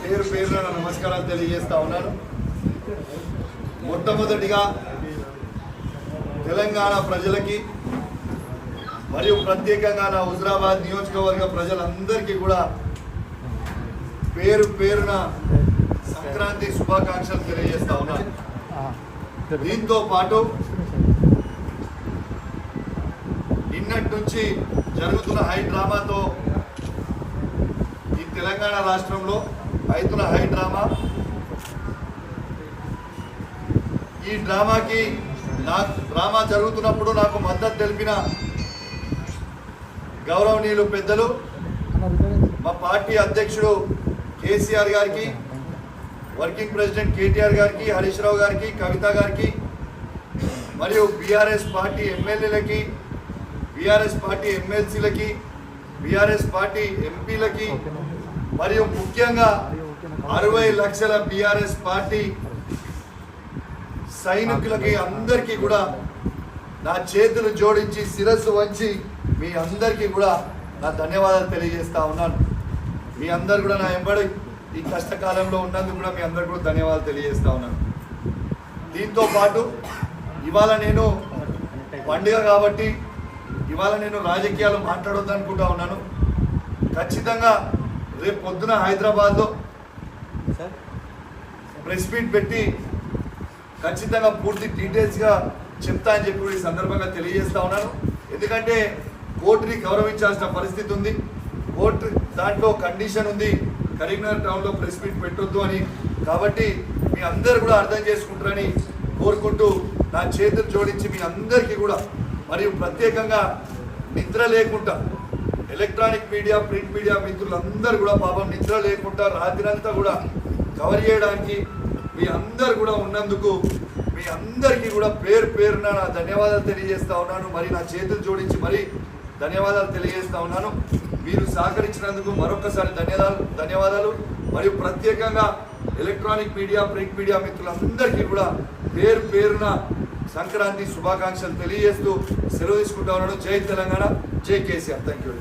పేరు పేరున నమస్కారాలు తెలియజేస్తా ఉన్నాను. మొట్టమొదటిగా తెలంగాణ ప్రజలకి మరియు ప్రత్యేకంగా నా హుజరాబాద్ నియోజకవర్గ ప్రజలందరికీ కూడా పేరు పేరున సంక్రాంతి శుభాకాంక్షలు తెలియజేస్తా ఉన్నాను. దీంతో పాటు నిన్నటి నుంచి జరుగుతున్న హై డ్రామాతో ఈ తెలంగాణ రాష్ట్రంలో అవుతున్న హై డ్రామా, ఈ డ్రామాకి డ్రామా జరుగుతున్నప్పుడు నాకు మద్దతు తెలిపిన గౌరవనీయులు పెద్దలు మా పార్టీ అధ్యక్షుడు కేసీఆర్ గారికి, వర్కింగ్ ప్రెసిడెంట్ కేటీఆర్ గారికి, హరీష్ రావు గారికి, కవిత గారికి, మరియు బీఆర్ఎస్ పార్టీ ఎమ్మెల్యేలకి, బీఆర్ఎస్ పార్టీ ఎమ్మెల్సీలకి, బీఆర్ఎస్ పార్టీ ఎంపీలకి, మరియు ముఖ్యంగా 60 లక్షల బీఆర్ఎస్ పార్టీ సైనికులకి అందరికీ కూడా నా చేతులు జోడించి శిరస్సు వంచి మీ అందరికీ కూడా నా ధన్యవాదాలు తెలియజేస్తా ఉన్నాను. మీ అందరు కూడా నా ఎంబడి ఈ కష్టకాలంలో ఉన్నందుకు కూడా మీ అందరు కూడా ధన్యవాదాలు తెలియజేస్తా ఉన్నాను. దీంతో పాటు ఇవాళ నేను పండుగ కాబట్టి ఇవాళ నేను రాజకీయాలు మాట్లాడొద్దు అనుకుంటా ఉన్నాను. ఖచ్చితంగా రేపు పొద్దున హైదరాబాద్లో ప్రెస్ మీట్ పెట్టి ఖచ్చితంగా పూర్తి డీటెయిల్స్గా చెప్తా అని చెప్పి ఈ సందర్భంగా తెలియజేస్తా ఉన్నాను. ఎందుకంటే కోర్టుని గౌరవించాల్సిన పరిస్థితి ఉంది. కోర్టు దాంట్లో కండిషన్ ఉంది కరీంనగర్ టౌన్లో ప్రెస్ మీట్ పెట్టొద్దు అని. కాబట్టి మీ అందరు కూడా అర్థం చేసుకుంటారని కోరుకుంటూ నా చేతులు జోడించి మీ అందరికీ కూడా, మరియు ప్రత్యేకంగా నిద్ర లేకుండా ఎలక్ట్రానిక్ మీడియా, ప్రింట్ మీడియా మిత్రులందరూ కూడా పాపం నిద్ర లేకుండా రాత్రంతా కూడా కవర్ చేయడానికి మీ అందరు కూడా ఉన్నందుకు మీ అందరికీ కూడా పేరు పేరున నా ధన్యవాదాలు తెలియజేస్తా ఉన్నాను. మరి నా చేతులు జోడించి మరి ధన్యవాదాలు తెలియజేస్తా ఉన్నాను. మీరు సహకరించినందుకు మరొకసారి ధన్యవాదాలు. మరియు ప్రత్యేకంగా ఎలక్ట్రానిక్ మీడియా, ప్రింట్ మీడియా మిత్రులందరికీ కూడా పేరు పేరున సంక్రాంతి శుభాకాంక్షలు తెలియజేస్తూ సెలవు తీసుకుంటా ఉన్నాను. జై తెలంగాణ, జై కేసీఆర్. Thank you.